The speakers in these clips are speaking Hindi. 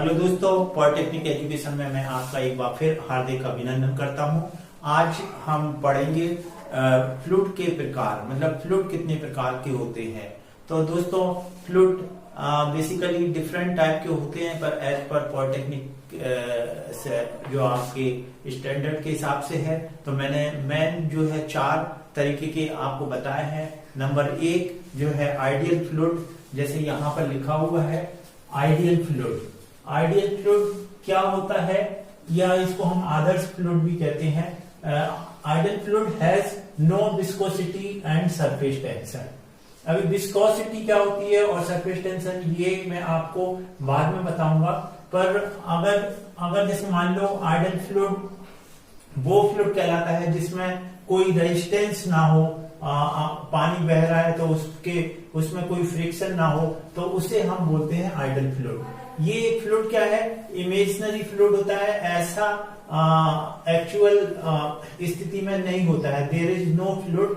हेलो दोस्तों, पॉलिटेक्निक एजुकेशन में मैं आपका एक बार फिर हार्दिक अभिनंदन करता हूं। आज हम पढ़ेंगे फ्लूइड के प्रकार, मतलब फ्लूइड कितने प्रकार के होते हैं। तो दोस्तों, फ्लूइड बेसिकली डिफरेंट टाइप के होते हैं, पर एज पर पॉलिटेक्निक जो आपके स्टैंडर्ड के हिसाब से है, तो मैंने मेन जो है 4 तरीके के आपको बताए हैं। नंबर 1 जो है आइडियल फ्लूइड, जैसे यहाँ पर लिखा हुआ है आइडियल फ्लूइड। आइडियल फ्लूइड क्या होता है, या इसको हम आदर्श फ्लूइड भी कहते हैं। Ideal fluid has no viscosity and surface tension. अभी विस्कोसिटी क्या होती है और सरफेस टेंशन ये मैं आपको बाद में बताऊंगा। पर अगर जैसे मान लो आइडियल फ्लूइड वो फ्लूइड कहलाता है जिसमें कोई रेजिस्टेंस ना हो, पानी बह रहा है तो उसमें कोई फ्रिक्शन ना हो, तो उसे हम बोलते हैं आइडियल फ्लूइड। ये फ्लूइड क्या है, इमेजिनरी फ्लूइड होता है, ऐसा एक्चुअल स्थिति में नहीं होता है। There is no fluid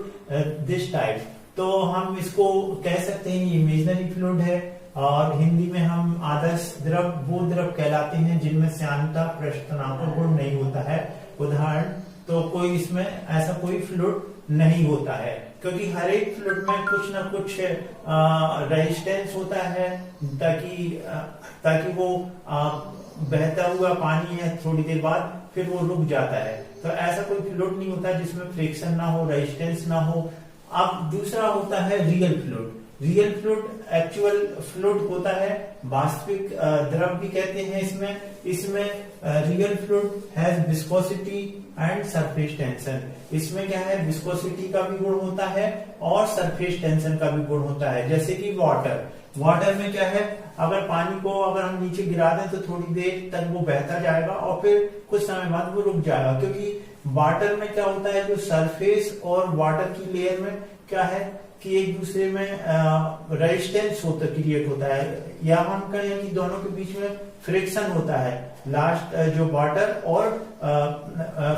this type, तो हम इसको कह सकते हैं इमेजिनरी फ्लूइड है। और हिंदी में हम आदर्श द्रव वो द्रव कहलाते हैं जिनमें श्यानता पृष्ठ तनाव का गुण नहीं होता है। उदाहरण, तो कोई इसमें ऐसा कोई फ्लूइड नहीं होता है, क्योंकि हर एक फ्लूइड में कुछ ना कुछ रेजिस्टेंस होता है, ताकि वो बहता हुआ पानी है थोड़ी देर बाद फिर वो रुक जाता है। तो ऐसा कोई फ्लूइड नहीं होता जिसमें फ्रिक्शन ना हो, रेजिस्टेंस ना हो। अब दूसरा होता है real fluid. Real fluid actual fluid होता है, वास्तविक द्रव भी कहते हैं इसमें real fluid has viscosity and surface tension. इसमें क्या है, विस्कोसिटी का भी गुण होता है और सरफेस टेंशन का भी गुण होता है। जैसे कि वाटर में क्या है, अगर पानी को अगर हम नीचे गिरा दें तो थोड़ी देर तक वो बहता जाएगा और फिर कुछ समय बाद वो रुक जाएगा, क्योंकि वाटर में क्या होता है, जो सरफेस और वाटर की लेयर में क्या है कि एक दूसरे में रेजिस्टेंस क्रिएट होता है, या हम कहें कि दोनों के बीच में फ्रिक्शन होता है, लास्ट जो वाटर और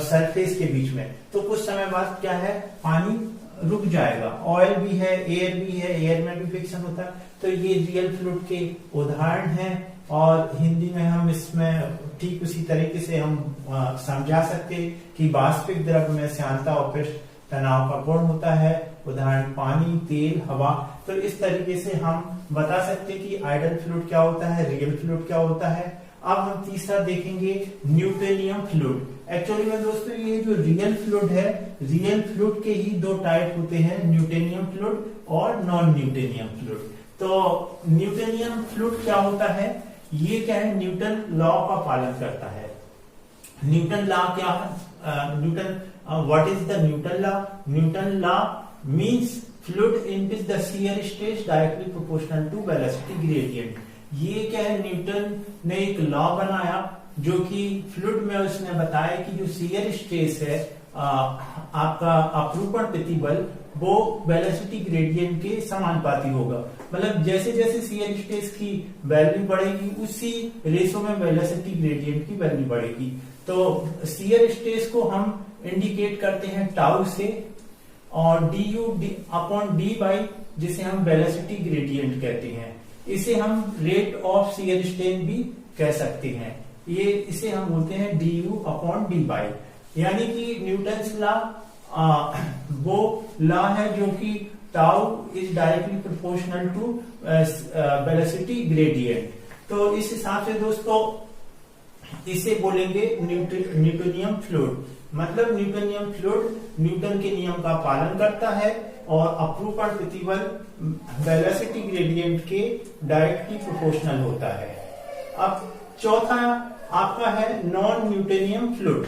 सरफेस के बीच में। तो कुछ समय बाद क्या है, पानी रुक जाएगा। ऑयल भी है, एयर भी है, एयर में भी फ्रिक्शन होता है। तो ये रियल फ्लूइड के उदाहरण हैं, और हिंदी में हम इसमें ठीक उसी तरीके से हम समझा सकते कि वास्तविक द्रव में श्यानता और पृष्ठ तनाव का गुण होता है। उदाहरण पानी, तेल, हवा। तो इस तरीके से हम बता सकते कि आइडियल फ्लूइड क्या होता है, रियल फ्लूइड क्या होता है। अब हम तीसरा देखेंगे न्यूटोनियम फ्लूइड। एक्चुअली में दोस्तों, ये जो रियल फ्लूइड है, रियल फ्लूइड के ही 2 टाइप होते हैं, न्यूटोनियम फ्लूइड और नॉन न्यूटोनियम फ्लूइड। तो न्यूटोनियम फ्लूइड क्या होता है, ये क्या है, न्यूटन लॉ का पालन करता है। न्यूटन लॉ क्या है, what is the Newton law? Newton law means fluid in which the shear stress directly proportional to velocity gradient. ये क्या है, न्यूटन ने एक लॉ बनाया जो कि फ्लूइड में उसने बताया कि जो shear stress है, आपका अपरूपण प्रतिबल, वो वेलोसिटी ग्रेडियंट के समानुपाती होगा। मतलब जैसे जैसे shear stress की वैल्यू बढ़ेगी, उसी रेशो में वेलोसिटी ग्रेडियंट की वैल्यू बढ़ेगी। तो shear stress को हम इंडिकेट करते हैं टाउ से, और du/dy जिसे हम वेलोसिटी ग्रेडियंट कहते हैं। इसे हम रेट ऑफ शियर स्ट्रेन भी कह सकते हैं। इसे हम बोलते हैं du/dy। यानी कि न्यूटन्स लॉ वो लॉ है जो कि tau is directly proportional to velocity gradient. तो इस हिसाब से दोस्तों इसे बोलेंगे न्यूटोनियम फ्लूइड। मतलब न्यूटोनियम फ्लूइड न्यूटन के नियम का पालन करता है और अपरूपण प्रतिबल वेलोसिटी ग्रेडियंट के डायरेक्टली प्रोपोर्शनल होता है। अब चौथा आपका है नॉन न्यूटोनियम फ्लूइड।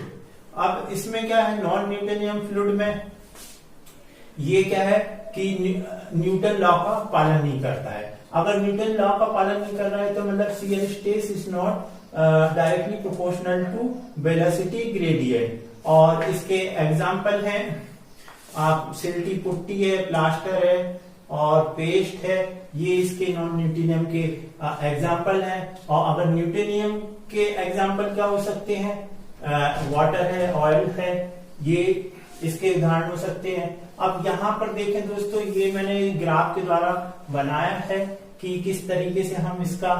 अब इसमें क्या है, नॉन न्यूटोनियम फ्लूइड में ये क्या है कि न्यूटन लॉ का पालन नहीं करता है। अगर न्यूटन लॉ का पालन नहीं कर रहा है तो मतलब shear stress is not directly proportional to velocity gradient. और इसके एग्जाम्पल हैं, आप सिल्टी पुट्टी है, प्लास्टर है और पेस्ट है, ये इसके नॉन न्यूटोनियम के एग्जाम्पल हैं। और अगर न्यूटोनियम के एग्जाम्पल क्या हो सकते हैं, वाटर है, ऑयल है, ये इसके उदाहरण हो सकते हैं। अब यहाँ पर देखें दोस्तों, ये मैंने ग्राफ के द्वारा बनाया है। कि किस तरीके से हम इसका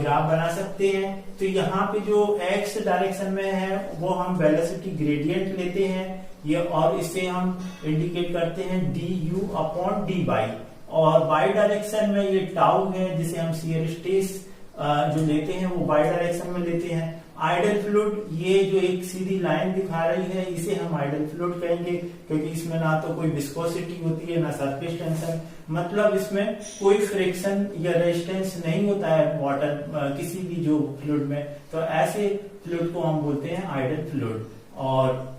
ग्राफ बना सकते हैं। तो यहाँ पे जो एक्स डायरेक्शन में है वो हम वेलोसिटी ग्रेडियंट लेते हैं ये, और इसे हम इंडिकेट करते हैं du अपॉन dy, और वाई डायरेक्शन में ये टाउ है जिसे हम शियर स्ट्रेस जो लेते हैं वो वाई डायरेक्शन में लेते हैं। आइडल फ्लूइड, ये जो एक सीधी लाइन दिखा रही है इसे हम आइडल फ्लूइड कहेंगे, क्योंकि इसमें ना तो कोई विस्कोसिटी होती है ना सरफेस टेंशन, मतलब इसमें कोई फ्रिक्शन या रेजिस्टेंस नहीं होता है वाटर किसी भी जो फ्लूइड में, तो ऐसे फ्लूइड को हम बोलते हैं आइडल फ्लूइड। और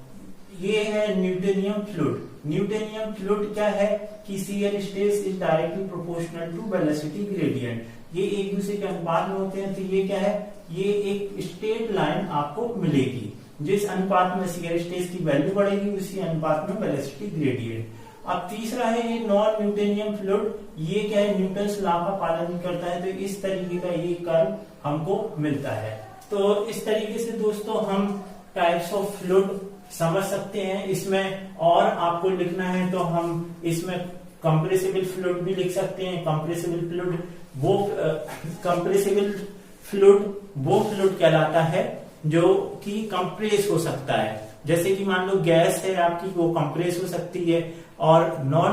ये है न्यूटोनियम फ्लूइड। न्यूटोनियम फ्लूइड क्या है कि shear stress is directly proportional to velocity gradient, ये एक दूसरे के अनुपात में होते हैं। तो ये क्या है, ये एक स्ट्रेट लाइन आपको मिलेगी, जिस अनुपात में शियर स्ट्रेस की वैल्यू बढ़ेगी उसी अनुपात में वेलोसिटी ग्रेडियंट। अब तीसरा है ये नॉन न्यूटोनियम फ्लूइड, ये क्या है, न्यूटन्स लॉ का पालन करता है, तो इस तरीके का ये कर्व हमको मिलता है। तो इस तरीके से दोस्तों हम टाइप्स ऑफ फ्लूइड समझ सकते हैं। इसमें और आपको लिखना है तो हम इसमें कंप्रेसिबल फ्लूइड भी लिख सकते हैं। कंप्रेसिबल फ्लूइड वो फ्लूइड कहलाता है जो कि कंप्रेस हो सकता है, जैसे कि मान लो गैस है आपकी, वो कंप्रेस हो सकती है। और नॉन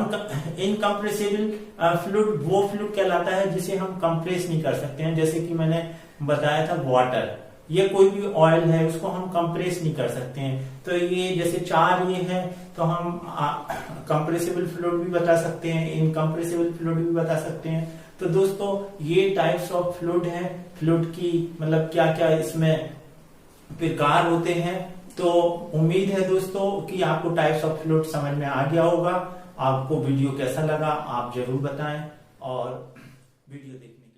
इनकम्प्रेसिबल फ्लूइड वो फ्लूइड कहलाता है जिसे हम कंप्रेस नहीं कर सकते हैं, जैसे कि मैंने बताया था वाटर, ये कोई भी ऑयल है उसको हम कंप्रेस नहीं कर सकते हैं। तो ये जैसे चार ये है तो हम कंप्रेसिबल फ्लूइड भी बता सकते हैं, इनकम्प्रेसिबल फ्लूइड भी बता सकते हैं। तो दोस्तों ये टाइप्स ऑफ फ्लूइड हैं, फ्लूइड की मतलब क्या क्या इसमें प्रकार होते हैं। तो उम्मीद है दोस्तों कि आपको टाइप्स ऑफ फ्लूइड समझ में आ गया होगा। आपको वीडियो कैसा लगा आप जरूर बताएं, और वीडियो देखने